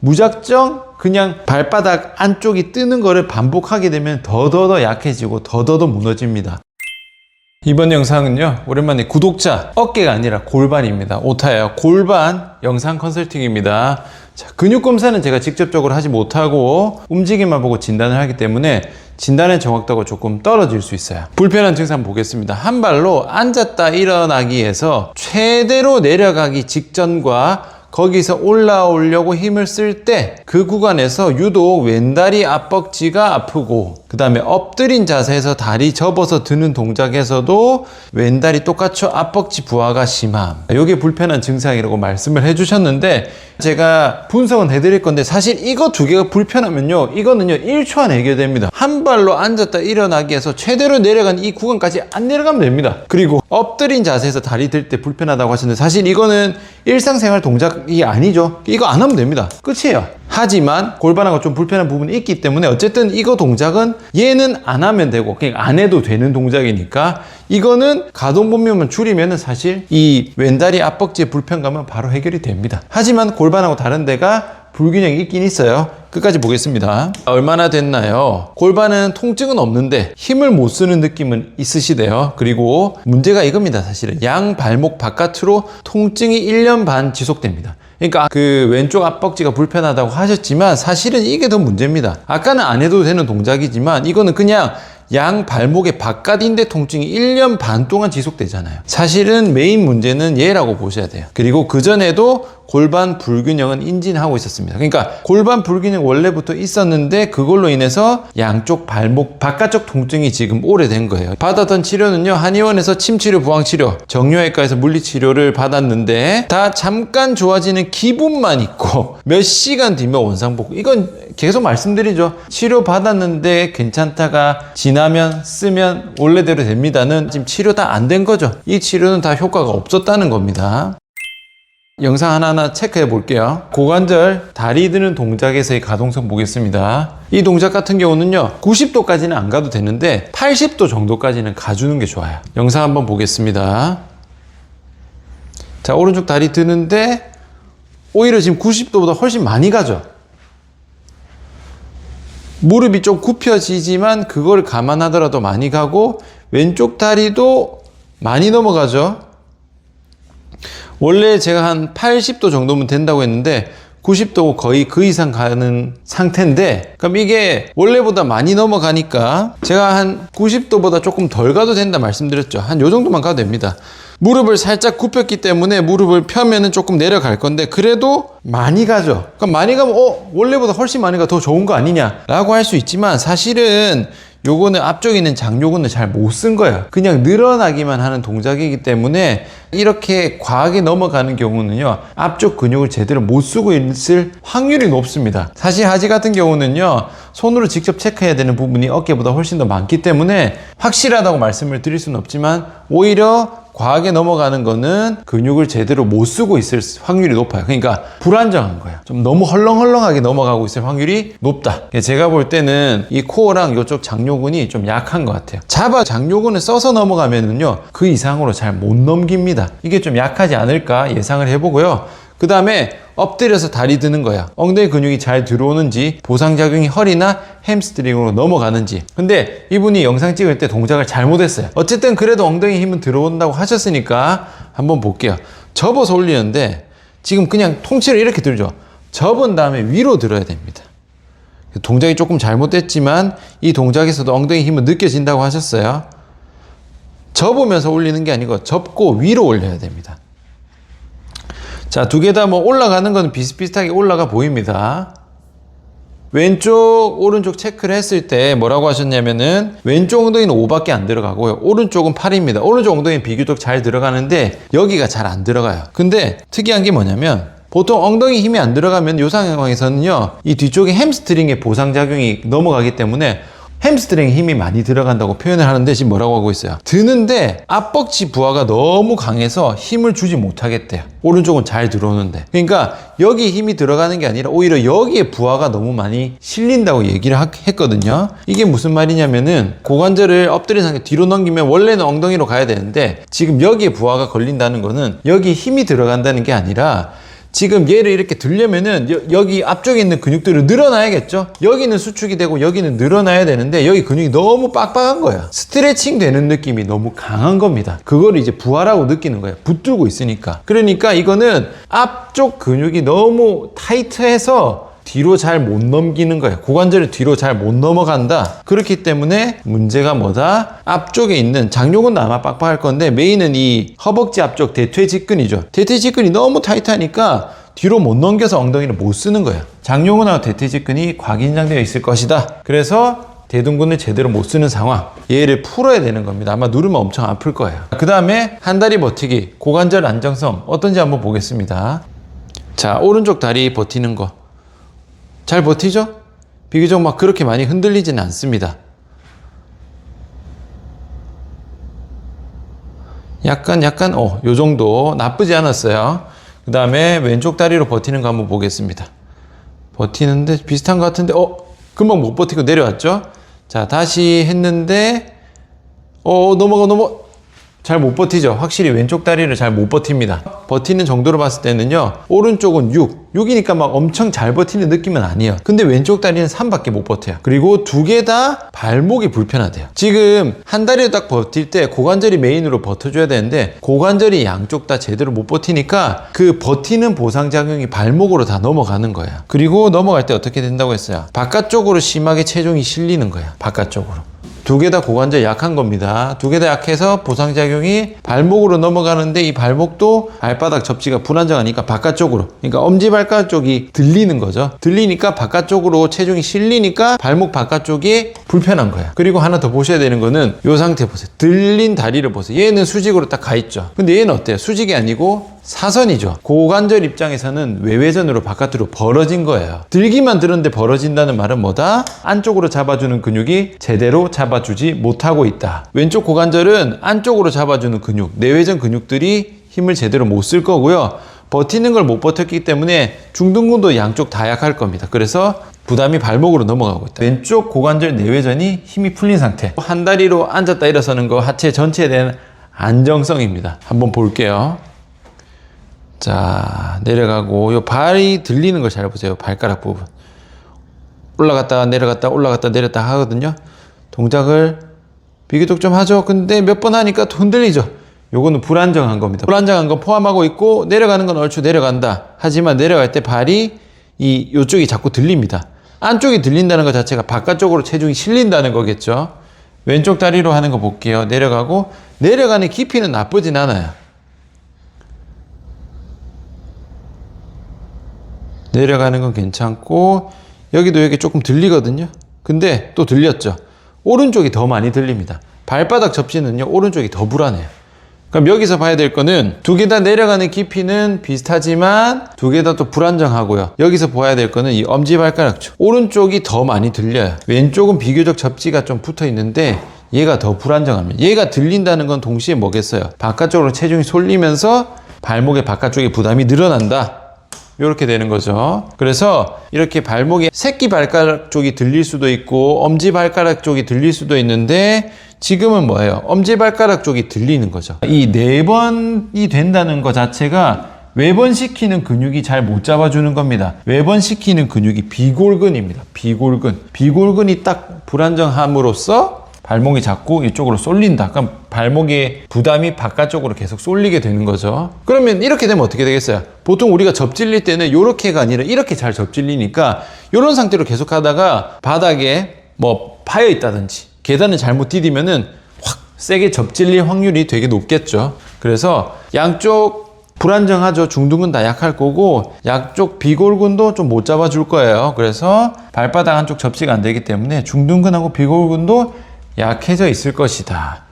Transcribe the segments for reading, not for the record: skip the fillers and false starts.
무작정 그냥 발바닥 안쪽이 뜨는 거를 반복하게 되면 더더더 약해지고 더더더 무너집니다. 이번 영상은요, 오랜만에 구독자 어깨가 아니라 골반입니다. 오타예요. 골반 영상 컨설팅입니다. 자, 근육 검사는 제가 직접적으로 하지 못하고 움직임만 보고 진단을 하기 때문에 진단의 정확도가 조금 떨어질 수 있어요. 불편한 증상 보겠습니다. 한 발로 앉았다 일어나기에서 최대로 내려가기 직전과 거기서 올라오려고 힘을 쓸 때 그 구간에서 유독 왼다리 앞벅지가 아프고, 그 다음에 엎드린 자세에서 다리 접어서 드는 동작에서도 왼다리 똑같이 앞벅지 부하가 심함. 이게 불편한 증상이라고 말씀을 해주셨는데 제가 분석은 해드릴 건데, 사실 이거 두 개가 불편하면요, 이거는요 1초 안에 해결됩니다. 한 발로 앉았다 일어나기에서 최대로 내려간 이 구간까지 안 내려가면 됩니다. 그리고 엎드린 자세에서 다리 들 때 불편하다고 하셨는데, 사실 이거는 일상생활 동작이 아니죠. 이거 안 하면 됩니다. 끝이에요. 하지만 골반하고 좀 불편한 부분이 있기 때문에 어쨌든 이거 동작은 얘는 안 하면 되고 그냥 안 해도 되는 동작이니까, 이거는 가동 범위만 줄이면 사실 이 왼다리 앞벅지의 불편감은 바로 해결이 됩니다. 하지만 골반하고 다른 데가 불균형이 있긴 있어요. 끝까지 보겠습니다. 얼마나 됐나요? 골반은 통증은 없는데 힘을 못 쓰는 느낌은 있으시대요. 그리고 문제가 이겁니다. 사실은 양 발목 바깥으로 통증이 1년 반 지속됩니다. 그러니까 그 왼쪽 앞벅지가 불편하다고 하셨지만 사실은 이게 더 문제입니다. 아까는 안 해도 되는 동작이지만 이거는 그냥 양 발목의 바깥인대 통증이 1년 반 동안 지속되잖아요. 사실은 메인 문제는 얘라고 보셔야 돼요. 그리고 그전에도 골반 불균형은 인진하고 있었습니다. 그러니까 골반 불균형 원래부터 있었는데 그걸로 인해서 양쪽 발목 바깥쪽 통증이 지금 오래된 거예요. 받았던 치료는요, 한의원에서 침치료, 부항치료, 정형외과에서 물리치료를 받았는데 다 잠깐 좋아지는 기분만 있고 몇 시간 뒤면 원상복구. 이건 계속 말씀드리죠. 치료 받았는데 괜찮다가 지나면 쓰면 원래대로 됩니다는 지금 치료 다 안 된 거죠. 이 치료는 다 효과가 없었다는 겁니다. 영상 하나하나 체크해 볼게요. 고관절 다리 드는 동작에서의 가동성 보겠습니다. 이 동작 같은 경우는요 90도까지는 안 가도 되는데 80도 정도까지는 가주는 게 좋아요. 영상 한번 보겠습니다. 자, 오른쪽 다리 드는데 오히려 지금 90도보다 훨씬 많이 가죠. 무릎이 좀 굽혀지지만 그걸 감안하더라도 많이 가고, 왼쪽 다리도 많이 넘어가죠. 원래 제가 한 80도 정도면 된다고 했는데 90도 거의 그 이상 가는 상태인데, 그럼 이게 원래보다 많이 넘어가니까 제가 한 90도보다 조금 덜 가도 된다 말씀드렸죠. 한 요 정도만 가도 됩니다. 무릎을 살짝 굽혔기 때문에 무릎을 펴면은 조금 내려갈 건데 그래도 많이 가죠. 그럼 많이 가면 원래보다 훨씬 많이 가 더 좋은 거 아니냐 라고 할 수 있지만, 사실은 요거는 앞쪽에 있는 장요근을 잘 못 쓴 거예요. 그냥 늘어나기만 하는 동작이기 때문에 이렇게 과하게 넘어가는 경우는요 앞쪽 근육을 제대로 못 쓰고 있을 확률이 높습니다. 사실 하지 같은 경우는요 손으로 직접 체크해야 되는 부분이 어깨보다 훨씬 더 많기 때문에 확실하다고 말씀을 드릴 수는 없지만, 오히려 과하게 넘어가는 거는 근육을 제대로 못 쓰고 있을 확률이 높아요. 그러니까 불안정한 거예요. 좀 너무 헐렁헐렁하게 넘어가고 있을 확률이 높다. 제가 볼 때는 이 코어랑 이쪽 장요근이 좀 약한 것 같아요. 잡아 장요근을 써서 넘어가면은요 그 이상으로 잘 못 넘깁니다. 이게 좀 약하지 않을까 예상을 해보고요. 그 다음에 엎드려서 다리 드는 거야. 엉덩이 근육이 잘 들어오는지, 보상작용이 허리나 햄스트링으로 넘어가는지. 근데 이분이 영상 찍을 때 동작을 잘못했어요. 어쨌든 그래도 엉덩이 힘은 들어온다고 하셨으니까 한번 볼게요. 접어서 올리는데 지금 그냥 통째로 이렇게 들죠. 접은 다음에 위로 들어야 됩니다. 동작이 조금 잘못됐지만 이 동작에서도 엉덩이 힘은 느껴진다고 하셨어요. 접으면서 올리는 게 아니고 접고 위로 올려야 됩니다. 자, 두 개 다 뭐 올라가는 건 비슷비슷하게 올라가 보입니다. 왼쪽, 오른쪽 체크를 했을 때 뭐라고 하셨냐면은 왼쪽 엉덩이는 5밖에 안 들어가고요. 오른쪽은 8입니다. 오른쪽 엉덩이는 비교적 잘 들어가는데 여기가 잘 안 들어가요. 근데 특이한 게 뭐냐면 보통 엉덩이 힘이 안 들어가면 이 상황에서는요 이 뒤쪽에 햄스트링의 보상작용이 넘어가기 때문에 햄스트링에 힘이 많이 들어간다고 표현을 하는데 지금 뭐라고 하고 있어요? 드는데 앞벅지 부하가 너무 강해서 힘을 주지 못하겠대요. 오른쪽은 잘 들어오는데. 그러니까 여기 힘이 들어가는 게 아니라 오히려 여기에 부하가 너무 많이 실린다고 얘기를 했거든요. 이게 무슨 말이냐면은 고관절을 엎드린 상태 뒤로 넘기면 원래는 엉덩이로 가야 되는데 지금 여기에 부하가 걸린다는 거는 여기 힘이 들어간다는 게 아니라 지금 얘를 이렇게 들려면은 여기 앞쪽에 있는 근육들을 늘어나야겠죠. 여기는 수축이 되고 여기는 늘어나야 되는데 여기 근육이 너무 빡빡한 거야. 스트레칭 되는 느낌이 너무 강한 겁니다. 그거를 이제 부하라고 느끼는 거예요. 붙들고 있으니까. 그러니까 이거는 앞쪽 근육이 너무 타이트해서 뒤로 잘 못 넘기는 거야. 고관절이 뒤로 잘 못 넘어간다. 그렇기 때문에 문제가 뭐다? 앞쪽에 있는 장요근도 아마 빡빡할 건데 메인은 이 허벅지 앞쪽 대퇴직근이죠. 대퇴직근이 너무 타이트하니까 뒤로 못 넘겨서 엉덩이를 못 쓰는 거야. 장요근하고 대퇴직근이 과긴장되어 있을 것이다. 그래서 대둔근을 제대로 못 쓰는 상황. 얘를 풀어야 되는 겁니다. 아마 누르면 엄청 아플 거예요. 그 다음에 한 다리 버티기, 고관절 안정성 어떤지 한번 보겠습니다. 자, 오른쪽 다리 버티는 거. 잘 버티죠? 비교적 막 그렇게 많이 흔들리지는 않습니다. 약간 요 정도 나쁘지 않았어요. 그 다음에 왼쪽 다리로 버티는 거 한번 보겠습니다. 버티는데 비슷한 것 같은데 금방 못 버티고 내려왔죠? 자, 다시 했는데 넘어가 잘 못 버티죠. 확실히 왼쪽 다리를 잘 못 버팁니다. 버티는 정도로 봤을 때는요, 오른쪽은 6이니까 막 엄청 잘 버티는 느낌은 아니에요. 근데 왼쪽 다리는 3밖에 못 버텨요. 그리고 두 개 다 발목이 불편하대요. 지금 한 다리를 딱 버틸 때 고관절이 메인으로 버텨줘야 되는데 고관절이 양쪽 다 제대로 못 버티니까 그 버티는 보상작용이 발목으로 다 넘어가는 거야. 그리고 넘어갈 때 어떻게 된다고 했어요? 바깥쪽으로 심하게 체중이 실리는 거야. 바깥쪽으로. 두 개 다 고관절 약한 겁니다. 두 개 다 약해서 보상작용이 발목으로 넘어가는데 이 발목도 발바닥 접지가 불안정하니까 바깥쪽으로, 그러니까 엄지발가락 쪽이 들리는 거죠. 들리니까 바깥쪽으로 체중이 실리니까 발목 바깥쪽이 불편한 거야. 그리고 하나 더 보셔야 되는 거는 이 상태 보세요. 들린 다리를 보세요. 얘는 수직으로 딱 가 있죠. 근데 얘는 어때요? 수직이 아니고 사선이죠. 고관절 입장에서는 외회전으로 바깥으로 벌어진 거예요. 들기만 들었는데 벌어진다는 말은 뭐다? 안쪽으로 잡아주는 근육이 제대로 잡아주지 못하고 있다. 왼쪽 고관절은 안쪽으로 잡아주는 근육, 내회전 근육들이 힘을 제대로 못 쓸 거고요. 버티는 걸 못 버텼기 때문에 중둔근도 양쪽 다 약할 겁니다. 그래서 부담이 발목으로 넘어가고 있다. 왼쪽 고관절 내회전이 힘이 풀린 상태. 한 다리로 앉았다 일어서는 거 하체 전체에 대한 안정성입니다. 한번 볼게요. 자, 내려가고 요 발이 들리는 걸 잘 보세요. 발가락 부분. 올라갔다가 내려갔다 올라갔다 내렸다 하거든요. 동작을 비교적 좀 하죠. 근데 몇 번 하니까 또 흔들리죠. 요거는 불안정한 겁니다. 불안정한 거 포함하고 있고 내려가는 건 얼추 내려간다. 하지만 내려갈 때 발이 요쪽이 자꾸 들립니다. 안쪽이 들린다는 것 자체가 바깥쪽으로 체중이 실린다는 거겠죠. 왼쪽 다리로 하는 거 볼게요. 내려가고 내려가는 깊이는 나쁘진 않아요. 내려가는 건 괜찮고 여기도 여기 조금 들리거든요. 근데 또 들렸죠. 오른쪽이 더 많이 들립니다. 발바닥 접지는요, 오른쪽이 더 불안해요. 그럼 여기서 봐야 될 거는 두 개 다 내려가는 깊이는 비슷하지만 두 개 다 또 불안정하고요. 여기서 봐야 될 거는 이 엄지발가락쪽. 오른쪽이 더 많이 들려요. 왼쪽은 비교적 접지가 좀 붙어 있는데 얘가 더 불안정합니다. 얘가 들린다는 건 동시에 뭐겠어요? 바깥쪽으로 체중이 쏠리면서 발목의 바깥쪽에 부담이 늘어난다. 이렇게 되는 거죠. 그래서 이렇게 발목의 새끼발가락 쪽이 들릴 수도 있고 엄지발가락 쪽이 들릴 수도 있는데 지금은 뭐예요? 엄지발가락 쪽이 들리는 거죠. 이 4번이 된다는 것 자체가 외번시키는 근육이 잘 못 잡아주는 겁니다. 외번시키는 근육이 비골근입니다. 비골근이 딱 불안정함으로써 발목이 자꾸 이쪽으로 쏠린다. 그럼 발목의 부담이 바깥쪽으로 계속 쏠리게 되는 거죠. 그러면 이렇게 되면 어떻게 되겠어요? 보통 우리가 접질릴 때는 이렇게가 아니라 이렇게 잘 접질리니까 이런 상태로 계속 하다가 바닥에 뭐 파여 있다든지 계단을 잘못 디디면은 확 세게 접질릴 확률이 되게 높겠죠. 그래서 양쪽 불안정하죠. 중둔근 다 약할 거고 양쪽 비골근도 좀 못 잡아줄 거예요. 그래서 발바닥 한쪽 접지가 안 되기 때문에 중둔근하고 비골근도 약해져 있을 것이다.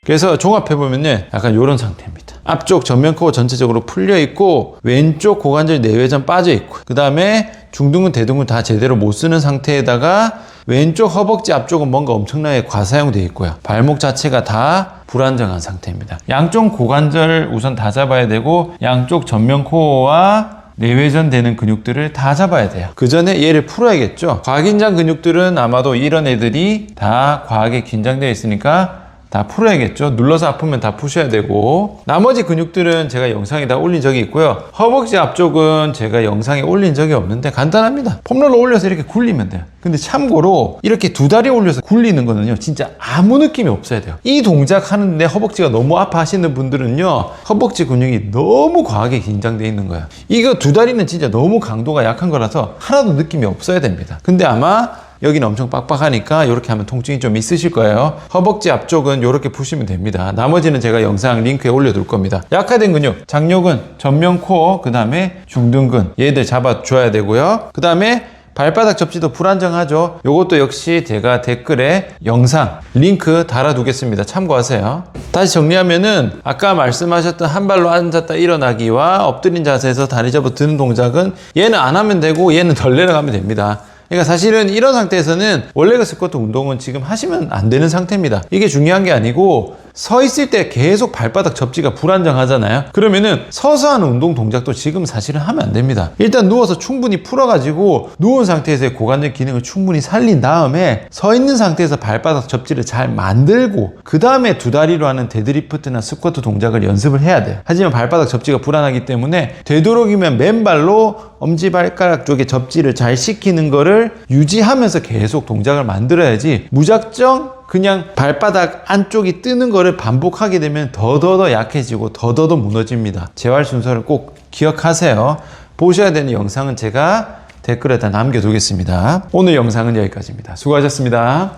그래서 종합해보면요, 약간 이런 상태입니다. 앞쪽 전면코어 전체적으로 풀려 있고 왼쪽 고관절 내외전 빠져 있고 그 다음에 중둔근 대둔근 다 제대로 못 쓰는 상태에다가 왼쪽 허벅지 앞쪽은 뭔가 엄청나게 과사용되어 있고요. 발목 자체가 다 불안정한 상태입니다. 양쪽 고관절 우선 다 잡아야 되고 양쪽 전면코어와 내외전 되는 근육들을 다 잡아야 돼요. 그 전에 얘를 풀어야겠죠. 과긴장 근육들은 아마도 이런 애들이 다 과하게 긴장되어 있으니까 다 풀어야겠죠. 눌러서 아프면 다 푸셔야 되고, 나머지 근육들은 제가 영상에 다 올린 적이 있고요. 허벅지 앞쪽은 제가 영상에 올린 적이 없는데 간단합니다. 폼롤러 올려서 이렇게 굴리면 돼요. 근데 참고로 이렇게 두 다리 올려서 굴리는 거는요, 진짜 아무 느낌이 없어야 돼요. 이 동작 하는데 허벅지가 너무 아파 하시는 분들은요, 허벅지 근육이 너무 과하게 긴장돼 있는 거예요. 이거 두 다리는 진짜 너무 강도가 약한 거라서 하나도 느낌이 없어야 됩니다. 근데 아마 여기는 엄청 빡빡하니까 이렇게 하면 통증이 좀 있으실 거예요. 허벅지 앞쪽은 이렇게 푸시면 됩니다. 나머지는 제가 영상 링크에 올려둘 겁니다. 약화된 근육, 장요근, 전면 코어, 그 다음에 중둔근, 얘들 잡아줘야 되고요. 그 다음에 발바닥 접지도 불안정하죠. 요것도 역시 제가 댓글에 영상 링크 달아두겠습니다. 참고하세요. 다시 정리하면은 아까 말씀하셨던 한 발로 앉았다 일어나기와 엎드린 자세에서 다리 접어 드는 동작은 얘는 안 하면 되고 얘는 덜 내려가면 됩니다. 그러니까 사실은 이런 상태에서는 원래그 스쿼트 운동은 지금 하시면 안 되는 상태입니다. 이게 중요한 게 아니고 서 있을 때 계속 발바닥 접지가 불안정하잖아요. 그러면은 서서 하는 운동 동작도 지금 사실은 하면 안 됩니다. 일단 누워서 충분히 풀어가지고 누운 상태에서의 고관절 기능을 충분히 살린 다음에 서 있는 상태에서 발바닥 접지를 잘 만들고 그 다음에 두 다리로 하는 데드리프트나 스쿼트 동작을 연습을 해야 돼요. 하지만 발바닥 접지가 불안하기 때문에 되도록이면 맨발로 엄지발가락 쪽에 접지를 잘 시키는 거를 유지하면서 계속 동작을 만들어야지, 무작정 그냥 발바닥 안쪽이 뜨는 거를 반복하게 되면 더더더 약해지고 더더더 무너집니다. 재활 순서를 꼭 기억하세요. 보셔야 되는 영상은 제가 댓글에다 남겨두겠습니다. 오늘 영상은 여기까지입니다. 수고하셨습니다.